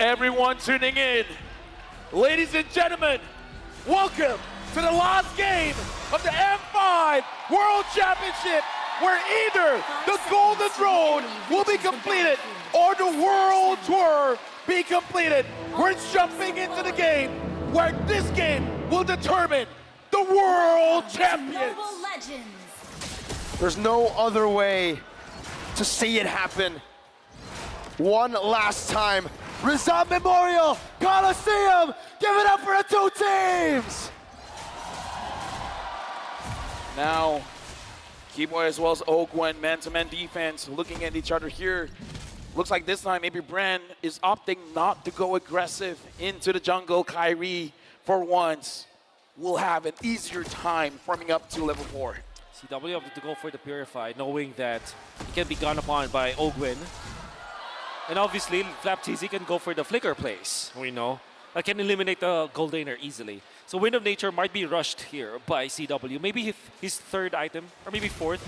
Everyone tuning in, ladies and gentlemen, welcome to the last game of the M5 World Championship, where either the Golden Road will be completed or the World Tour be completed. We're jumping into the game where this game will determine the World Champions. There's no other way to see it happen. One last time. Rizal Memorial Coliseum, give it up for the two teams! Now, Keyboy as well as Oakwen, man-to-man defense, looking at each other here. Looks like this time Apbren is opting not to go aggressive into the jungle. Kyrie, for once, will have an easier time farming up to level 4. CW opted to go for the Purify, knowing that he can be gone upon by Oakwen. And obviously, FlapTZ can go for the Flicker plays, we know. That can eliminate the Goldaner easily. So Wind of Nature might be rushed here by CW. Maybe his third item, or maybe fourth.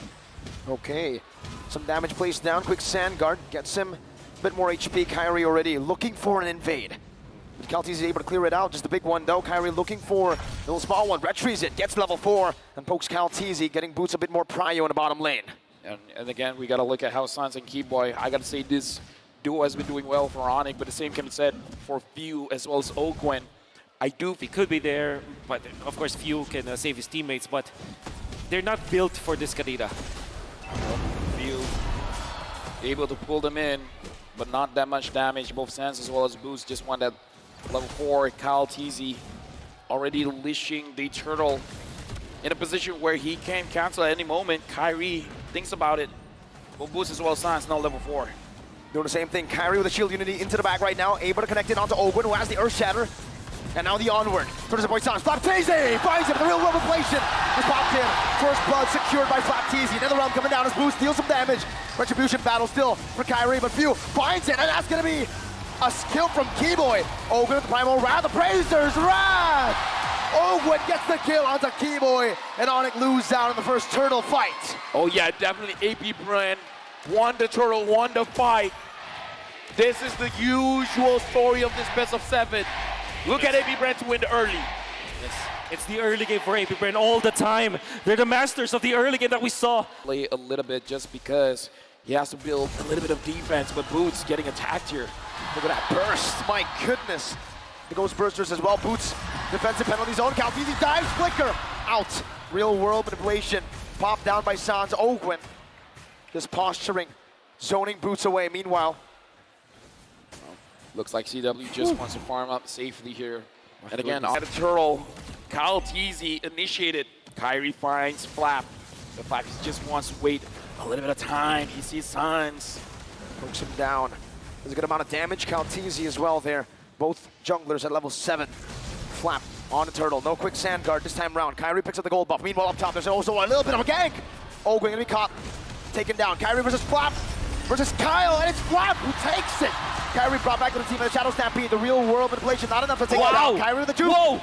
Okay, some damage placed down. Quick Sand Guard gets him a bit more HP. Kyrie already looking for an invade. But KalTZ is able to clear it out. Just a big one though. Kyrie looking for a little small one. Retrieves it, gets level 4, and pokes KalTZ, getting boots a bit more prio in the bottom lane. And again, we got to look at how Sans and Keyboy, I got to say this duo has been doing well for Onic, but the same can be said for Few as well as Oakwen. I do He could be there, but of course Few can save his teammates, but they're not built for this Kadita. Few able to pull them in, but not that much damage. Both Sans as well as Boost just won that level 4. KalTZ already leashing the turtle in a position where he can cancel at any moment. Kyrie thinks about it. Both Boost as well as Sans now level 4. Doing the same thing. Kyrie with a shield unity into the back right now, able to connect it onto Oakwen, who has the Earth Shatter. And now the onward. Towards the boy Sans. FlapTZ finds him. The real world revelation is popped in. First blood secured by FlapTZ. Another round coming down as Boost deals some damage. Retribution battle still for Kyrie, but Few finds it, and that's gonna be a skill from Keyboy. Oakwen with the Primal Wrath. The Brazers Wrath! Oakwen gets the kill onto Keyboy, and Onic loses out in the first turtle fight. Oh yeah, definitely Apbren won the turtle, won the fight. This is the usual story of this best of 7. Look at Apbren to win early. Yes. It's the early game for Apbren all the time. They're the masters of the early game that we saw. Play a little bit just because he has to build a little bit of defense, but Boots getting attacked here. Look at that burst, my goodness. The Ghost Bursters as well. Boots, defensive penalty zone. KalTZ dives, Flicker, out. Real world manipulation, popped down by Sans. Oakwen, just posturing, zoning Boots away. Meanwhile, looks like CW just wants to farm up safely here. And again, on the turtle, KalTZ initiated. Kyrie finds Flap. The Flap just wants to wait a little bit of time. He sees Sans. pokes him down. There's a good amount of damage. KalTZ as well there. Both junglers at level 7. Flap on the turtle. No quick sand guard this time round. Kyrie picks up the gold buff. Meanwhile, up top, there's also a little bit of a gank. Oakwen gonna be caught. Taken down. Kyrie versus Flap versus Kyle, and it's Flap who takes it. Kyrie brought back to the team in the Shadow Stampede. The real world manipulation, not enough to take it down. Kyrie with the juke. Whoa!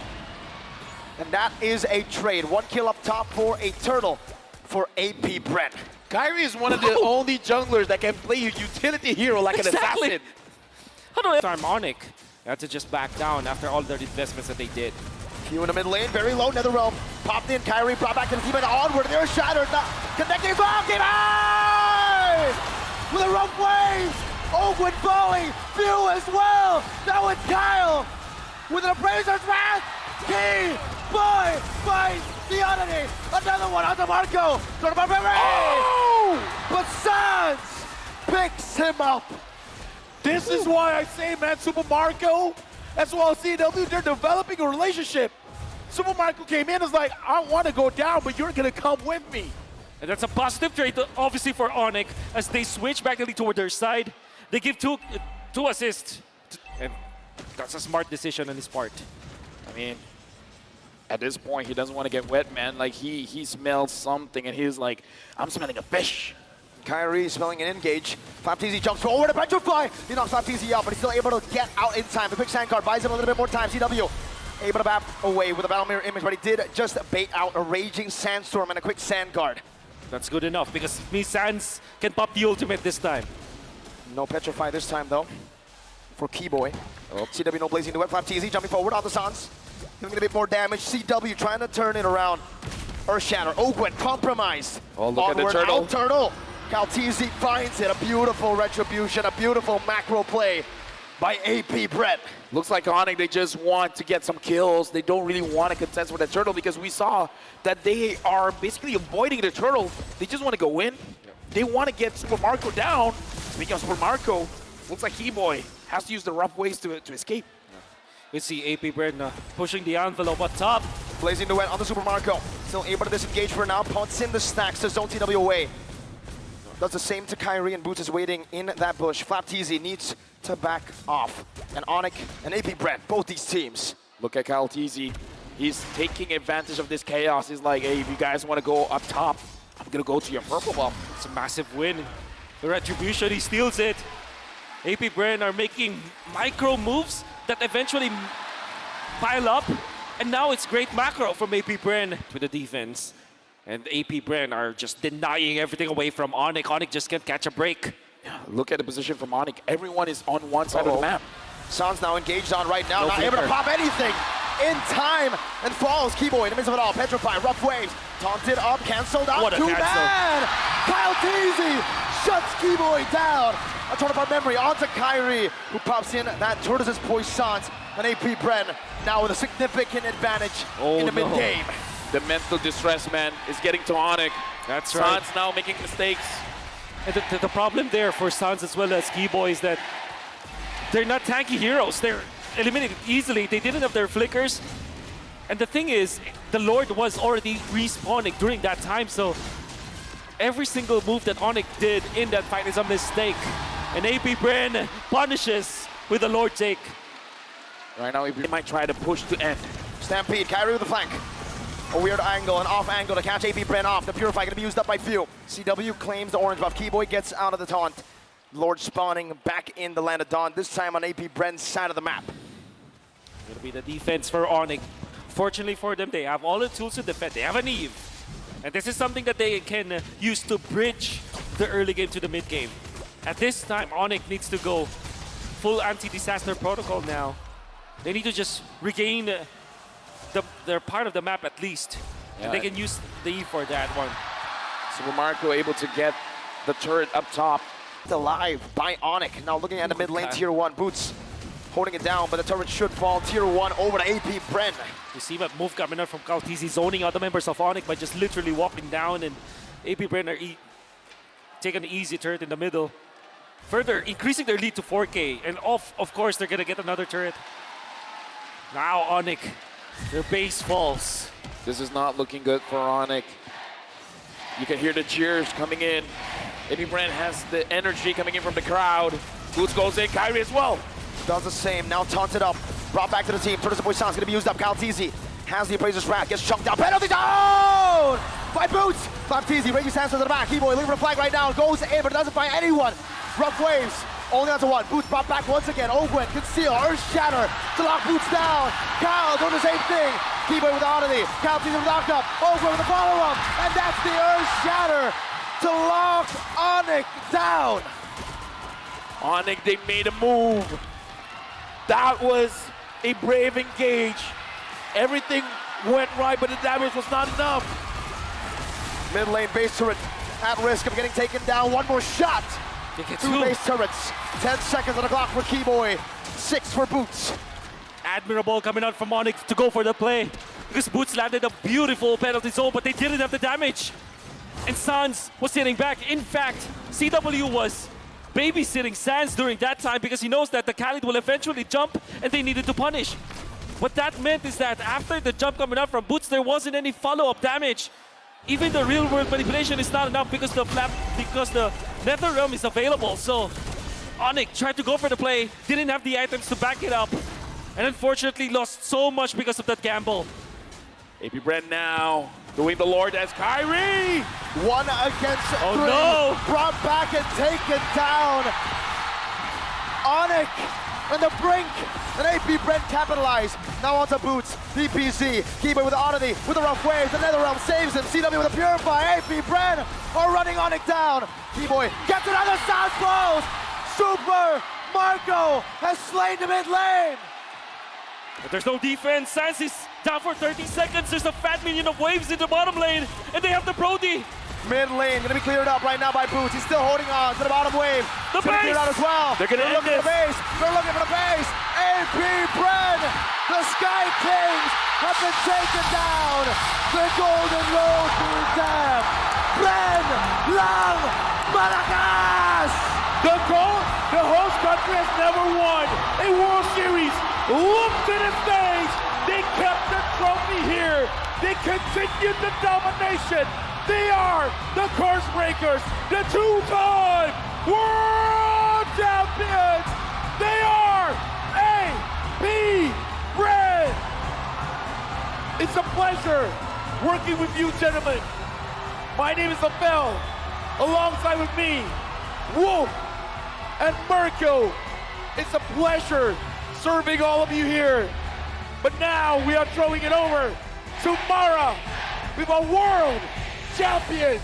And that is a trade. 1 kill up top for a turtle for Apbren. Kyrie is one of the only junglers that can play a utility hero like an assassin. How do I time Onic? They had to just back down after all their investments that they did. Few in the mid lane, very low, Netherrealm. Popped in, Kyrie brought back to the team and onward. They're shattered, not connecting. With a rough wave. Oakwen falling, Few as well. Now it's Kyle with an Appraiser's Wrath. Keyboy finds the oddity. Another one onto Marco. Oh! But Sans picks him up. This is why I say, man, Super Marco, as well as CW, they're developing a relationship. Super Marco came in and was like, I want to go down, but you're going to come with me. And that's a positive trade, obviously, for Onic as they switch back toward their side. They give two assists, and that's a smart decision on his part. I mean, at this point, he doesn't want to get wet, man. Like, he smells something, and he's like, I'm smelling a fish. Kyrie smelling an engage. FlapTZ jumps forward to Petrify. He knocks FlapTZ out, but he's still able to get out in time. The quick sand card buys him a little bit more time. CW able to bap away with a battle mirror image, but he did just bait out a raging sandstorm and a quick sand guard. That's good enough because Sans can pop the ultimate this time. No Petrify this time though. for Keyboy. CW no blazing duet. FlapTZ jumping forward on the Sans. Giving it a bit more damage. CW trying to turn it around. Earthshatter. Ogwen compromised. Oh, look at the Onward, turtle. out turtle. KalTZ finds it. A beautiful retribution. A beautiful macro play by Apbren. Looks like Onic, they just want to get some kills. They don't really want to contest with the turtle because we saw that they are basically avoiding the turtle. They just want to go in. They want to get Super Marco down because Super Marco looks like Keyboy has to use the rough ways to escape. We see Apbren pushing the envelope up top. Blazing duet on the Super Marco. Still able to disengage for now. Punts in the stacks to zone TW away. Does the same to Kyrie, and Boots is waiting in that bush. FlapTZ needs to back off. And Onic and Apbren, both these teams. Look at KalTZ. He's taking advantage of this chaos. He's like, hey, if you guys want to go up top, I'm going to go to your purple buff. It's a massive win. The retribution, he steals it. Apbren are making micro moves that eventually pile up. And now it's great macro from Apbren with the defense. And Apbren are just denying everything away from Onic. Onic just can't catch a break. Yeah, look at the position from Onic. Everyone is on one side of the map. Sans now engaged on right now. No Not able to flicker. pop anything in time. And falls. Keyboy in the midst of it all. Petrified. Rough waves. Taunted up. Cancelled out. What a Two-man. KalTZ shuts Keyboy down. A turn apart memory onto Kyrie, who pops in that Tortoise's Poissons. And Apbren now with a significant advantage in the no. mid-game. The mental distress, man, is getting to Onic. That's right. Sans now making mistakes. And the problem there for Sans as well as Keyboy is that they're not tanky heroes. They're eliminated easily. They didn't have their flickers. And the thing is, the Lord was already respawning during that time, so every single move that Onic did in that fight is a mistake. And Apbren punishes with the Lord take. Right now, he might try to push to end. Stampede, Kyrie with the flank. A weird angle, an off angle to catch Apbren off. The Purify gonna be used up by few. CW claims the orange buff. Keyboy gets out of the taunt. Lord spawning back in the land of Dawn, this time on Apbren's side of the map. Gonna be the defense for Onic. Fortunately for them, they have all the tools to defend. They have an Eve. And this is something that they can use to bridge the early game to the mid game. At this time, Onic needs to go full anti-disaster protocol now. They need to just regain their part of the map at least. Yeah. And they can use the E for that one. Super Marco able to get the turret up top. Alive by Onic. Now looking at the mid lane, Okay. tier 1. Boots holding it down, but the turret should fall. Tier 1 over to Apbren. You see that move coming out from KalTZ, zoning out the members of Onic by just literally walking down, and Apbren are taking an easy turret in the middle. Further increasing their lead to 4K, and of course they're gonna get another turret. Now Onic, their base falls. This is not looking good for Onic. You can hear the cheers coming in. Apbren has the energy coming in from the crowd. Boots goes in, Kyrie as well. Does the same, now taunted up. Brought back to the team. Tortoise Poisson's gonna be used up. KalTZ has the Appraiser's Wrath, gets chunked out. Penalty down by Boots. FlapTZ, Reggie Sands to the back. Keyboy looking for a flag right now. Goes in, but doesn't find anyone. Rough waves, only onto one. Boots brought back once again. Ogwen, conceal, Earthshatter to lock Boots down. Kyle doing the same thing. Keyboy with the oddity. KalTZ with the knock-up. Ogwen with the follow-up. And that's the Earthshatter to lock Onic down. Onic, they made a move. That was a brave engage. Everything went right, but the damage was not enough. Mid lane base turret at risk of getting taken down. One more shot. They get Two two. base turrets. 10 seconds on the clock for Keyboy. 6 for Boots. Admirable coming out from Onic to go for the play. Because Boots landed a beautiful penalty zone, but they didn't have the damage. And Sans was sitting back. In fact, CW was babysitting Sans during that time because he knows that the Khalid will eventually jump and they needed to punish. What that meant is that after the jump coming out from Boots, there wasn't any follow-up damage. Even the real-world manipulation is not enough because the NetherRealm is available. So Onic tried to go for the play, didn't have the items to back it up, and unfortunately lost so much because of that gamble. Apbren now doing the Lord as Kyrie. 1 against 3. Oh, no. Brought back and taken down. Onic on the brink. And Apbren capitalized. Now onto Boots. DPZ. Keyboy with the oddity. With the rough waves. The NetherRealm saves him. CW with a Purify. Apbren are running Onic down. Keyboy gets another South blows. Super Marco has slain the mid lane. But there's no defense. Sans is down for 30 seconds. There's a fat minion of waves in the bottom lane, and they have the Brody. Mid lane gonna be cleared up right now by Boots. He's still holding on to the bottom wave. The It's gonna be base! cleared out as well. They're gonna end looking for the base. They're looking for the base. Apbren, the Sky Kings have been taken down. The Golden Road being down. Bren Lang Malakas. The host country has never won a World Series. Look to the stage. They kept the trophy here. They continued the domination. They are the Curse Breakers, the two-time world champions. They are Apbren. It's a pleasure working with you, gentlemen. My name is Abel. Alongside with me, Wolf and Mirko. It's a pleasure serving all of you here. But now we are throwing it over to Mara with our world champions.